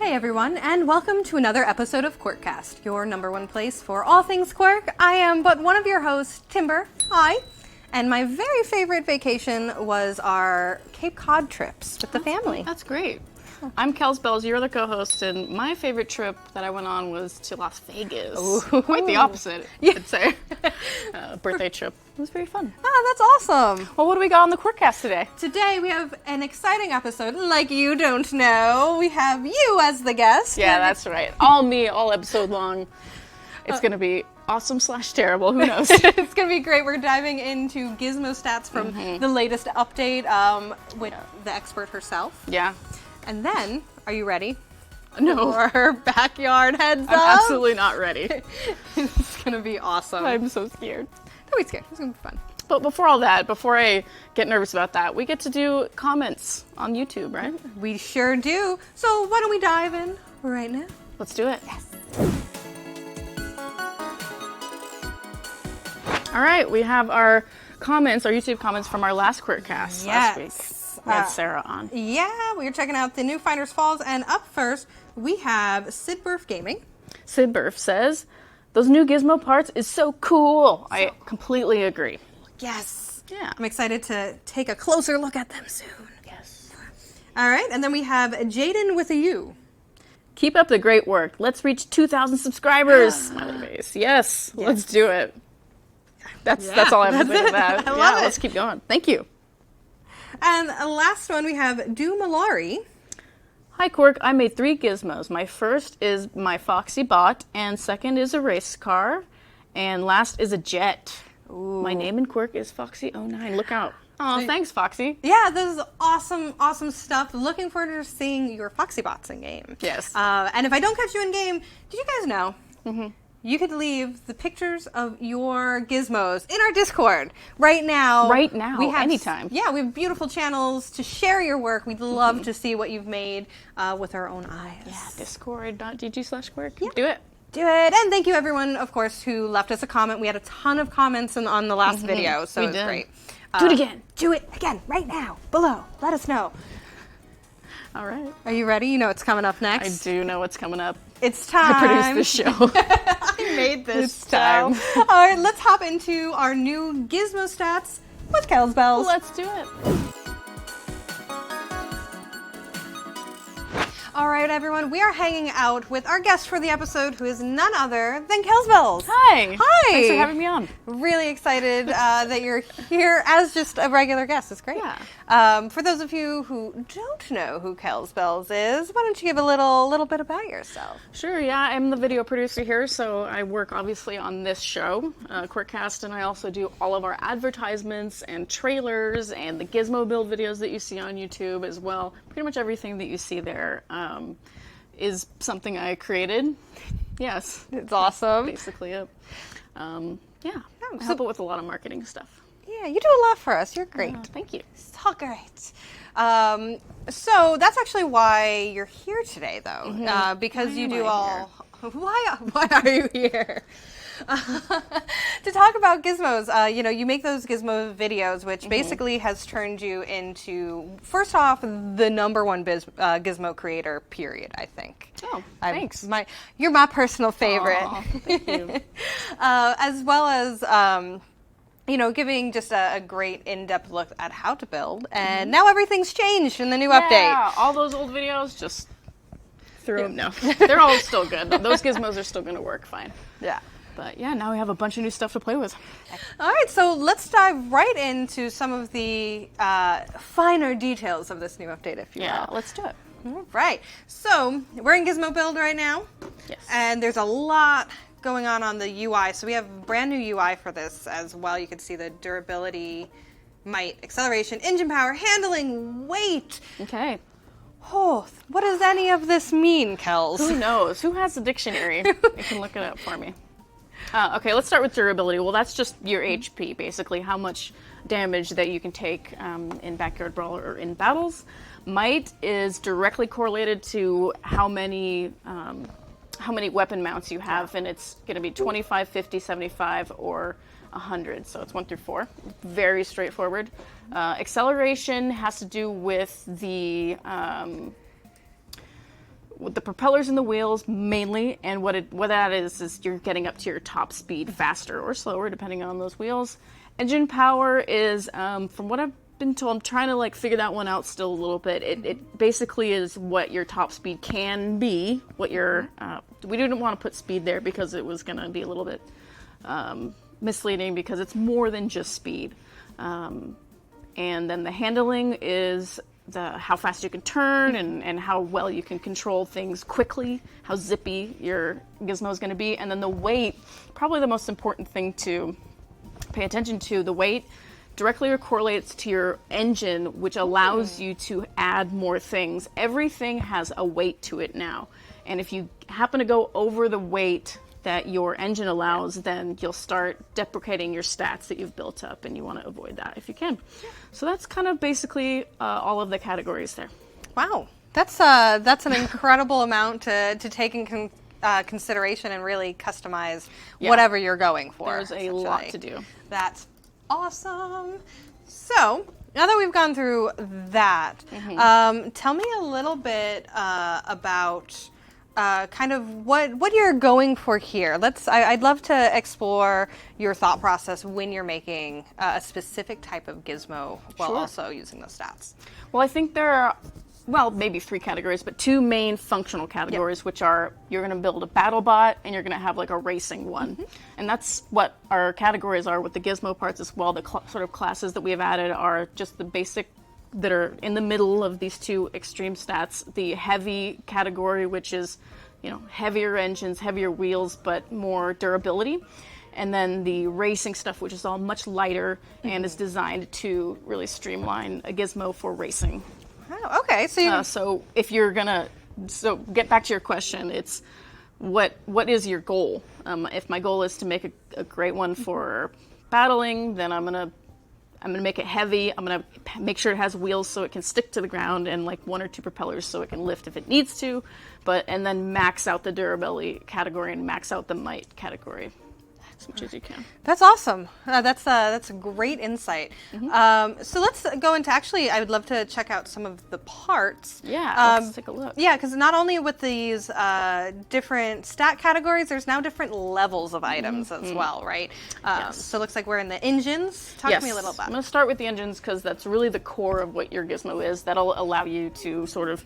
Hey everyone, and welcome to another episode of Q.U.I.R.K.Cast, your number one place for all things Quirk. I am but one of your hosts, Timber. Hi. And my very favorite vacation was our Cape Cod trips with the family. That's great. I'm Kellsbells, you're the co-host, and my favorite trip that I went on was to Las Vegas. Ooh. Quite the opposite, I'd say. Birthday trip. It was very fun. Oh, that's awesome. Well, what do we got on the Q.U.I.R.Cast today? Today we have an exciting episode. Like you don't know, we have you as the guest. Yeah, that's right. All me, all episode long. It's going to be awesome / terrible, who knows? It's going to be great. We're diving into Gizmo Stats from the latest update with the expert herself. Yeah. And then, are you ready? No. For her backyard heads up? I'm absolutely not ready. It's going to be awesome. I'm so scared. Don't be scared. It's going to be fun. But before all that, before I get nervous about that, we get to do comments on YouTube, right? We sure do. So why don't we dive in right now? Let's do it. Yes. All right, we have our comments, our YouTube comments from our last Q.U.I.R.Cast last week. We had Sarah on. Yeah, we were checking out the new Finders Falls, and up first, we have Sid Burf Gaming. Sid Burf says, those new Gizmo parts is so cool. I completely agree. Yes. Yeah. I'm excited to take a closer look at them soon. Yes. All right, and then we have Jaden with a U. Keep up the great work. Let's reach 2,000 subscribers. Smiley face. Yes, let's do it. That's all I have to say to that. I love it. Let's keep going. Thank you. And last one, we have Do Malari. Hi, Quirk. I made 3 gizmos. My first is my Foxy bot, and second is a race car, and last is a jet. Ooh. My name in Quirk is Foxy09. Look out. Oh, thanks, Foxy. Yeah, this is awesome, awesome stuff. Looking forward to seeing your Foxy bots in game. Yes. And if I don't catch you in game, did you guys know? You could leave the pictures of your gizmos in our Discord right now. Right now, we have, anytime. Yeah, we have beautiful channels to share your work. We'd love to see what you've made with our own eyes. Yeah, discord.gg/Quirk. Yeah. Do it. Do it. And thank you everyone, of course, who left us a comment. We had a ton of comments on the last video, so it's great. Do it again. Do it again right now, below. Let us know. All right. Are you ready? You know what's coming up next. I do know what's coming up. It's time. I produced this show. I made this time. All right, let's hop into our new Gizmo Stats with Kellsbells. Let's do it. All right, everyone, we are hanging out with our guest for the episode, who is none other than Kellsbells. Hi. Hi. Thanks for having me on. Really excited that you're here as just a regular guest. It's great. Yeah. For those of you who don't know who Kellsbells is, why don't you give a little bit about yourself? Sure, yeah. I'm the video producer here, so I work obviously on this show, Q.U.I.R.Cast, and I also do all of our advertisements and trailers and the Gizmo build videos that you see on YouTube as well. Pretty much everything that you see there is something I created. Yes. It's awesome. That's basically it. Yeah. I help out with a lot of marketing stuff. Yeah, you do a lot for us. You're great. Thank you. So great. So that's actually why you're here today, though, because Why you am do I all. Why are you here? To talk about gizmos. You make those gizmo videos, which basically has turned you into, first off, the number one gizmo creator. Period. I think. Oh, thanks. You're my personal favorite. Aw, thank you. As well as. Giving just a great in-depth look at how to build, and now everything's changed in the new update. Yeah, all those old videos, just throw them. No, they're all still good. Those gizmos are still going to work fine. Yeah. But yeah, now we have a bunch of new stuff to play with. All right, so let's dive right into some of the finer details of this new update, if you will. Yeah, let's do it. All right, so we're in Gizmo Build right now. Yes. And there's a lot going on the UI. So we have brand new UI for this as well. You can see the durability, might, acceleration, engine power, handling, weight. Okay. Oh, what does any of this mean, Kells? Who knows? Who has the dictionary? You can look it up for me. Okay, let's start with durability. Well, that's just your HP, basically, how much damage that you can take in Backyard Brawl or in battles. Might is directly correlated to how many weapon mounts you have, and it's going to be 25, 50, 75, or 100. So it's 1 through 4. Very straightforward. Acceleration has to do with the with the propellers and the wheels mainly, and what that is you're getting up to your top speed faster or slower depending on those wheels. Engine power is, from what I've been told, I'm trying to like figure that one out still a little bit. It basically is what your top speed can be. What your we didn't want to put speed there because it was going to be a little bit misleading because it's more than just speed. And then the handling is how fast you can turn and how well you can control things quickly, how zippy your gizmo is going to be. And then the weight, probably the most important thing to pay attention to. The weight directly correlates to your engine, which allows you to add more things. Everything has a weight to it now. And if you happen to go over the weight that your engine allows, then you'll start deprecating your stats that you've built up, and you want to avoid that if you can. So that's kind of basically all of the categories there. Wow, that's an incredible amount to take in consideration and really customize whatever you're going for. There's a lot to do. That's awesome. So now that we've gone through that, tell me a little bit about kind of what you're going for here. I'd love to explore your thought process when you're making a specific type of gizmo while also using those stats. Well, I think there are, maybe 3 categories, but 2 main functional categories, which are you're going to build a battle bot and you're going to have like a racing one. And that's what our categories are with the gizmo parts as well. The sort of classes that we have added are just the basic that are in the middle of these 2 extreme stats. The heavy category, which is, heavier engines, heavier wheels, but more durability. And then the racing stuff, which is all much lighter and is designed to really streamline a gizmo for racing. Oh, okay. So if you're gonna, get back to your question, it's what is your goal? If my goal is to make a great one for battling, then I'm gonna make it heavy. I'm gonna make sure it has wheels so it can stick to the ground, and like 1 or 2 propellers so it can lift if it needs to. And then max out the durability category and max out the might category as much as you can. That's awesome. That's a great insight. So let's go into, actually, I would love to check out some of the parts. Yeah, let's take a look. Yeah, because not only with these different stat categories, there's now different levels of items as well, right? So it looks like we're in the engines. Talk to me a little about it. I'm going to start with the engines because that's really the core of what your gizmo is. That'll allow you to sort of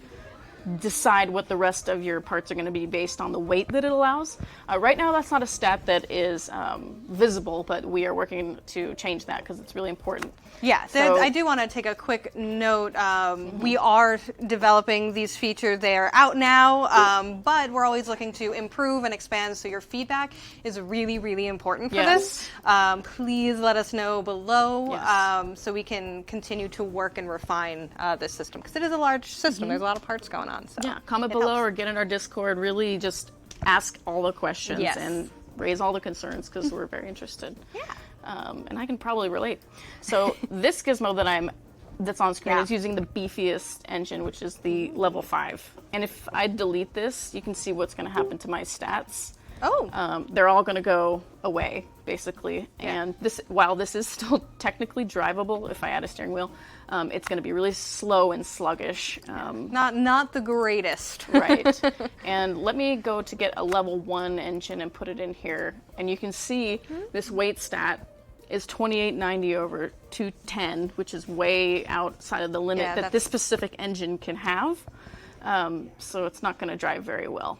decide what the rest of your parts are going to be based on the weight that it allows. Right now, that's not a stat that is visible, but we are working to change that because it's really important. Yeah, so I do want to take a quick note. We are developing these features. They are out now, but we're always looking to improve and expand, so your feedback is really, really important for this. Please let us know below so we can continue to work and refine this system, because it is a large system. There's a lot of parts going on. So comment below or get in our Discord. Really just ask all the questions and raise all the concerns because we're very interested. And I can probably relate. So this gizmo that's on screen is using the beefiest engine, which is the level 5. And if I delete this, you can see what's going to happen to my stats. They're all going to go away, basically. And while this is still technically drivable, if I add a steering wheel, it's going to be really slow and sluggish. Not the greatest. Right. And let me go to get a level 1 engine and put it in here. And you can see this weight stat is 2890 over 210, which is way outside of the limit that this specific engine can have. So it's not going to drive very well.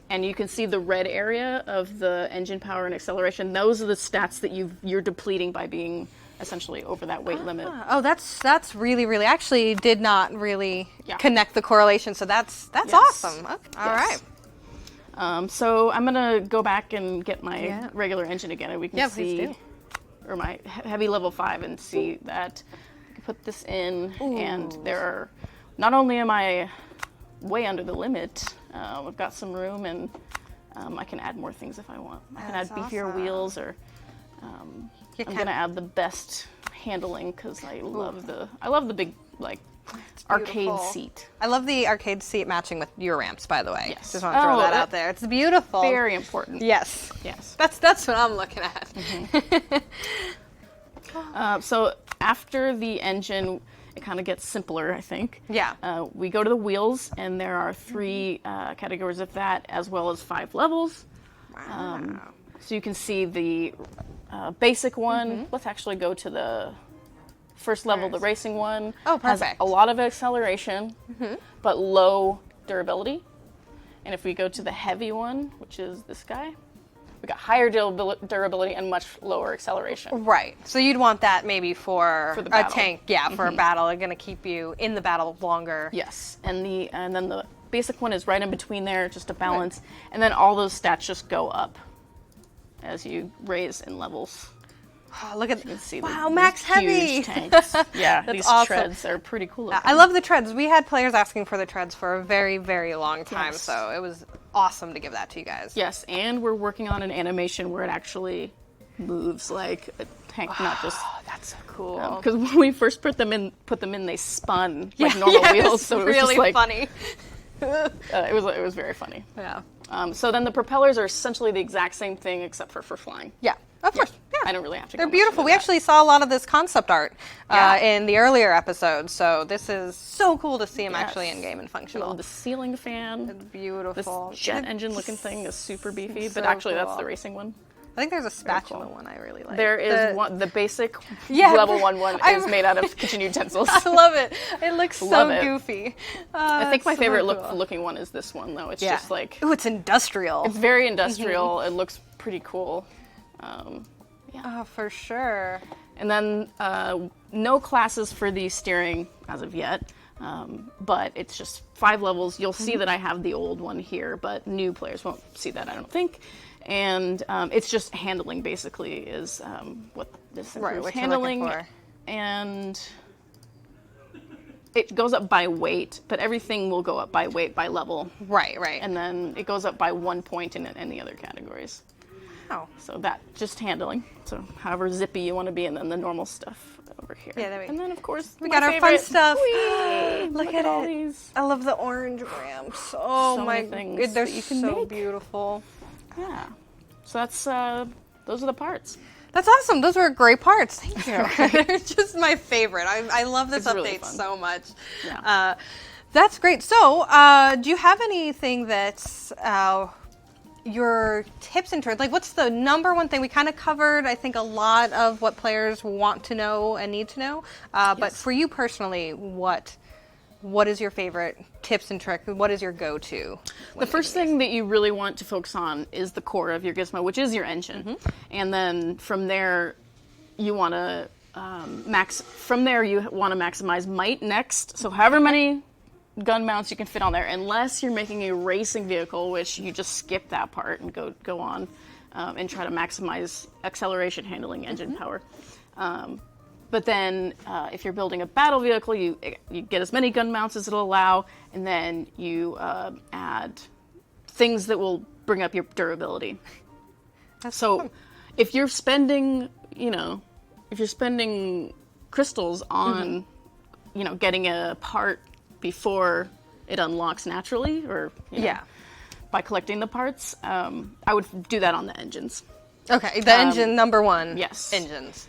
And you can see the red area of the engine power and acceleration. Those are the stats that you're depleting by being essentially over that weight limit. Oh, that's really, really, actually did not really connect the correlation. So that's awesome. Okay. All right. So I'm going to go back and get my regular engine again, and we can see, please do. or my heavy level 5, and see that I can put this in, and not only am I way under the limit, I've got some room, and I can add more things if I want. I can add beefier wheels, or I'm going to add the best handling because I love the big arcade seat. I love the arcade seat matching with your ramps, by the way. Yes. Just want to throw that out there. It's beautiful. Very important. Yes. That's what I'm looking at. So after the engine, it kind of gets simpler, I think. Yeah. We go to the wheels, and there are 3 categories of that, as well as 5 levels. Wow. So you can see the basic one. Let's actually go to the first level, the racing one. Oh, has perfect. a lot of acceleration, but low durability. And if we go to the heavy one, which is this guy, we got higher durability and much lower acceleration. Right. So you'd want that maybe for the a battle. tank, for a battle. It's going to keep you in the battle longer. Yes, and then the basic one is right in between there, just to balance. And then all those stats just go up as you raise in levels. Oh, look at You can see wow, these max heavy. huge tanks. Yeah, That's these awesome. treads are pretty cool looking. I love the treads. We had players asking for the treads for a very, very long time, Yes. so it was awesome to give that to you guys. Yes, and we're working on an animation where it actually moves like a tank, not just. Oh, that's so cool. Because when we first put them in, they spun like normal wheels. So it was really just like funny. it was very funny. Yeah. So then the propellers are essentially the exact same thing except for flying. Yeah. Of course. Yeah. I don't really have to. They're go much beautiful. into We that. actually saw a lot of this concept art Yeah. in the earlier episodes, so this is so cool to see them Yes. actually in game and functional. The ceiling fan. It's beautiful. This jet engine looking thing is super beefy, but so actually that's cool. the racing one. I think there's a spatula cool. one I really like. There is one. The basic Yeah, level one I- is made out of kitchen utensils. I love it. It looks Love so it. goofy. I think my it's so favorite cool. looking one is this one though. It's Yeah. just like Ooh, it's industrial. it's very industrial. It looks pretty cool. Oh, for sure. And then no classes for the steering as of yet, but it's just 5 levels. You'll see that I have the old one here, but new players won't see that, I don't think. And it's just handling basically is what this Right, improves what you're handling, looking for. and it goes up by weight, but everything will go up by weight by level, Right. and then it goes up by 1 point in any other categories. Oh. So that just handling. So however zippy you want to be, and then the normal stuff over here. Yeah, there we go. And then of course We my got our fun favorite. stuff. Whee! Look at all it. these. I love the orange ramps. Oh So my many things they're that you can so make. beautiful. Yeah. So that's those are the parts. That's awesome. Those were great parts. Thank you. They're just my favorite. I love this It's really update fun. so much. Yeah. That's great. So, do you have anything that's your tips and tricks? Like, what's the number one thing? We kind of covered, I think, a lot of what players want to know and need to know. But Yes. for you personally, what is your favorite tips and tricks? What is your go-to? The first thing that you really want to focus on is the core of your Gizmo, which is your engine. And then from there, you want to maximize might next. So however many gun mounts you can fit on there, unless you're making a racing vehicle, which you just skip that part and go on and try to maximize acceleration, handling, engine power. But then, if you're building a battle vehicle, you get as many gun mounts as it'll allow, and then you add things that will bring up your durability. So, if you're spending, crystals on, getting a part before it unlocks naturally, or by collecting the parts, I would do that on the engines. Okay, the engine number one. Yes. Engines.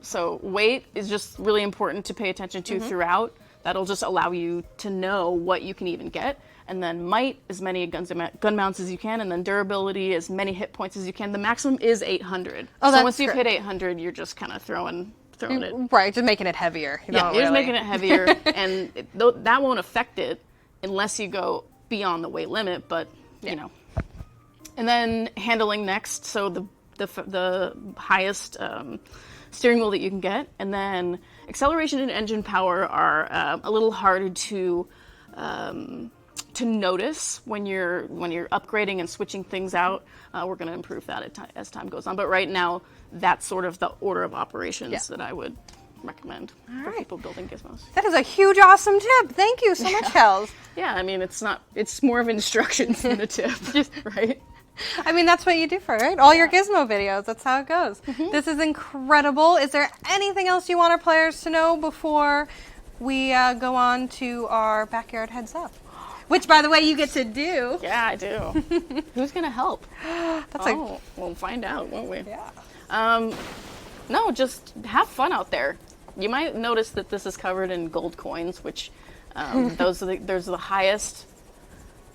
So weight is just really important to pay attention to throughout. That'll just allow you to know what you can even get. And then might, as many gun mounts as you can, and then durability, as many hit points as you can. The maximum is 800. Oh, so that's once you've great. hit 800, you're just kind of throwing it. Right, just making it heavier. You Yeah, don't you're just really- making it heavier, and that won't affect it unless you go beyond the weight limit. But and then handling next. So the highest steering wheel that you can get, and then acceleration and engine power are a little harder to notice when you're upgrading and switching things out. We're going to improve that as time goes on, but right now that's sort of the order of operations that I would recommend for people building gizmos. That is a huge, awesome tip. Thank you so much, Kells. Yeah, I mean it's more of instructions than a tip, right? I mean, that's what you do for, right? All your Gizmo videos. That's how it goes. This is incredible. Is there anything else you want our players to know before we go on to our backyard heads up? Which, by the way, you get to do. Yeah, I do. Who's gonna help? That's We'll find out, won't we? yeah. No, just have fun out there. You might notice that this is covered in gold coins, which those are the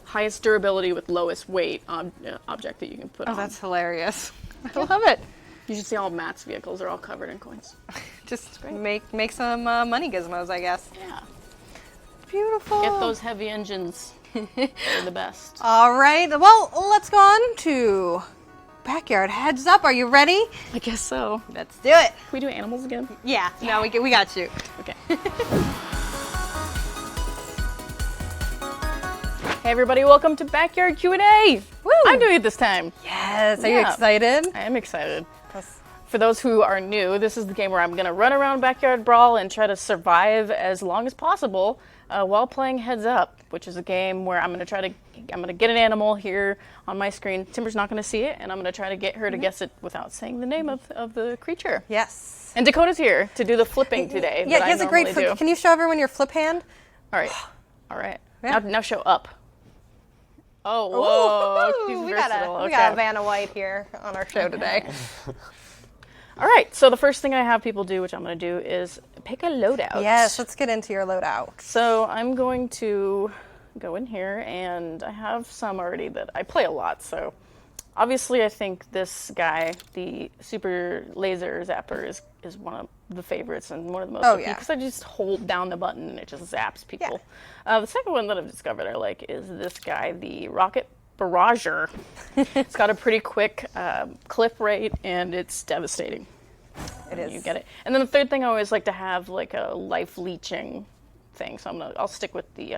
highest durability with lowest weight object that you can put on. Oh, that's hilarious. I love it. You should see all Matt's vehicles are all covered in coins. Just make some money gizmos, I guess. Yeah. Beautiful. Get those heavy engines. They're the best. All right. Well, let's go on to backyard heads up. Are you ready? I guess so. Let's do it. Can we do animals again? Yeah. No, we got you. Okay. Hey everybody, welcome to Backyard Q&A. Woo! I'm doing it this time. Yes. Are you excited? I am excited. For those who are new, this is the game where I'm going to run around Backyard Brawl and try to survive as long as possible while playing Heads Up, which is a game where I'm going to get an animal here on my screen. Timber's not going to see it, and I'm going to try to get her to guess it without saying the name of the creature. Yes. And Dakota's here to do the flipping today. Yeah, he has a great flip. Can you show everyone your flip hand? All right. All right. Yeah. Now show up. Oh, whoa. She's We versatile. got a Vanna White here on our show today. All right, so the first thing I have people do, which I'm going to do, is pick a loadout. Yes, let's get into your loadout. So I'm going to go in here, and I have some already that I play a lot. So obviously I think this guy, the Super Laser Zapper, is one of the favorites and one of the most OP, because I just hold down the button and it just zaps people. Yeah. The second one that I've discovered I like is this guy, the Rocket Barrager. It's got a pretty quick clip rate, and it's devastating. It is. You get it. And then the third thing I always like to have like a life leeching thing. So I'll stick with the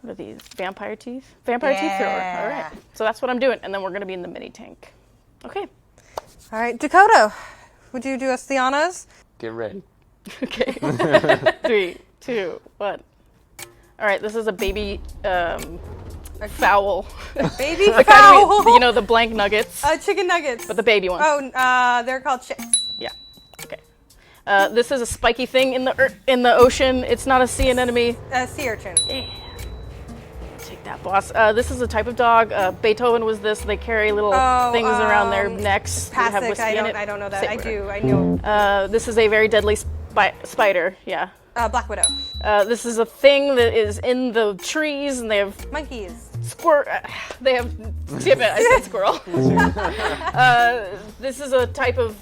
what are these? Vampire teeth thrower. All right. So that's what I'm doing, and then we're gonna be in the mini tank. Okay. All right, Dakota, would you do us the honors? Get ready. Okay. 3, 2, 1. All right. This is a baby. Fowl. Baby fowl. You know, the blank nuggets. Chicken nuggets. But the baby ones. Oh, they're called chicks. Yeah. Okay. This is a spiky thing in the ocean. It's not a sea anemone. Sea urchin. Yeah. Take that, boss. This is a type of dog. Beethoven was this. They carry little things around their necks. Pasic. I don't know that. I know. This is a very deadly spider. Yeah. Black widow. This is a thing that is in the trees, and they have monkeys. They have. Damn it! I said squirrel. This is a type of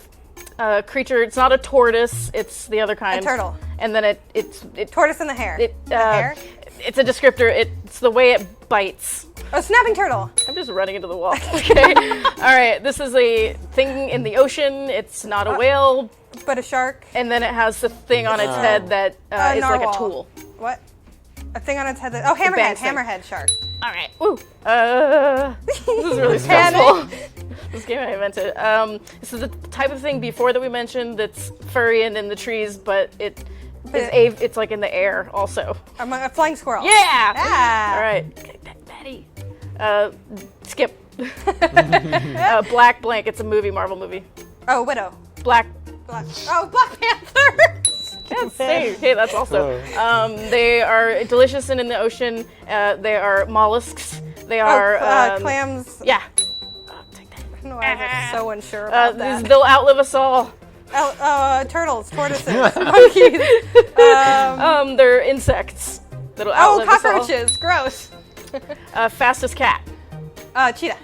creature. It's not a tortoise. It's the other kind. A turtle. And then it's tortoise in the hair. Hair. It's a descriptor. It's the way it bites. A snapping turtle. I'm just running into the wall. Okay. All right. This is a thing in the ocean. It's not a whale. But a shark. And then it has the thing on its head that is like a tool. What? A thing on its head that... Oh, Hammerhead Shark. All right. Ooh. This is really stressful. This game I invented. This is the type of thing before that we mentioned that's furry and in the trees, but it's like in the air also. A flying squirrel. Yeah. All right. Betty. Skip. Black Blank. It's a movie, Marvel movie. Oh, Widow. Black Panther. Hey, that's also. They are delicious and in the ocean. They are mollusks. They are clams. Yeah. Take that. I don't know why I was so unsure about that. They'll outlive us all. Turtles, tortoises, monkeys. They're insects that'll outlive us all. Cockroaches. Gross. Fastest cat. Cheetah.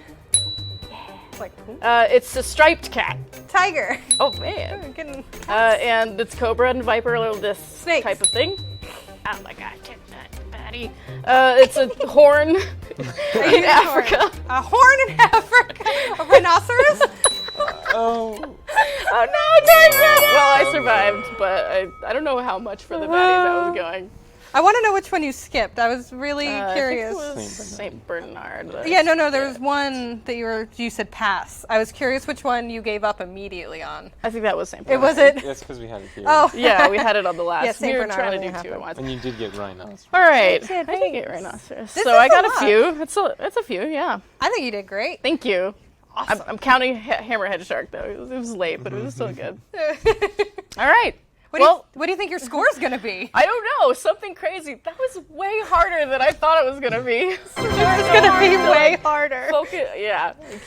It's a striped cat. Tiger. Oh man. And it's cobra and viper, this Snakes. type of thing. Oh my god, get that batty. It's a horn in Africa. A horn in Africa. A rhinoceros. Oh no, well, I survived, but I don't know how much for the batty that was going. I want to know which one you skipped. I was really curious. I think it was Saint Bernard. Yeah, no. There was one that you said pass. I was curious which one you gave up immediately on. I think that was Saint Bernard. It was it? That's because we had it here. Oh. Yeah, we had it on the last. Yeah, Saint we were Bernard trying to do happened. 2 at once. And you did get rhinoceros. All right. I did get rhinoceros. This So is I got a a lot. few. That's a few, yeah. I think you did great. Thank you. Awesome. I'm counting Hammerhead Shark, though. It was late, but it was still good. All right. What do you think your score is going to be? I don't know. Something crazy. That was way harder than I thought it was going to be. It's going to be way harder. Focus. Yeah, I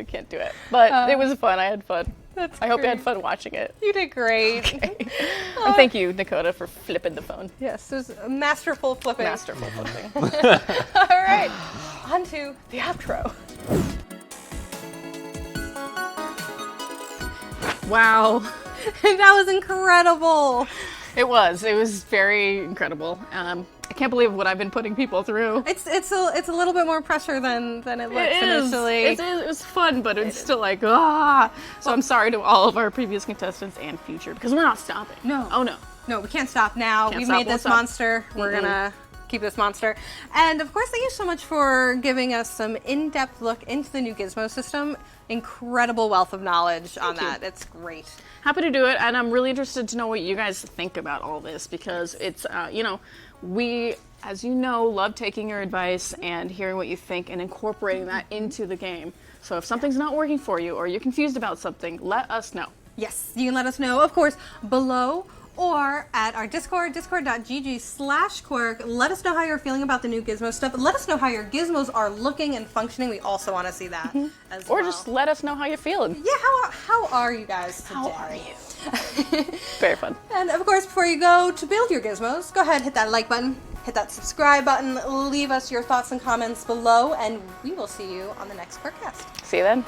can't do it. But it was fun. I had fun. I hope you had fun watching it. You did great. And thank you, Dakota, for flipping the phone. Yes, it was masterful flipping. Masterful flipping. All right, on to the outro. Wow. That was incredible. It was very incredible. I can't believe what I've been putting people through. It's a little bit more pressure than it looks It is. initially. It was fun, but it's still like, ah. So I'm sorry to all of our previous contestants and future, because we're not stopping. No. Oh, no. No, we can't stop now. Can't We've stop, made won't this stop. monster. We're gonna keep this monster. And of course, thank you so much for giving us some in-depth look into the new Gizmo system. Incredible wealth of knowledge on that. It's great. Happy to do it, and I'm really interested to know what you guys think about all this, because it's, we, as you know, love taking your advice and hearing what you think and incorporating that into the game. So if something's not working for you or you're confused about something, let us know. Yes, you can let us know, of course, below or at our Discord, discord.gg/Q.U.I.R.K. Let us know how you're feeling about the new Gizmo stuff. Let us know how your Gizmos are looking and functioning. We also want to see that as well. Or just let us know how you're feeling. Yeah, how are you guys today? How are you? Very fun. And of course, before you go to build your Gizmos, go ahead, hit that like button, hit that subscribe button, leave us your thoughts and comments below, and we will see you on the next Q.U.I.R.K.Cast. See you then.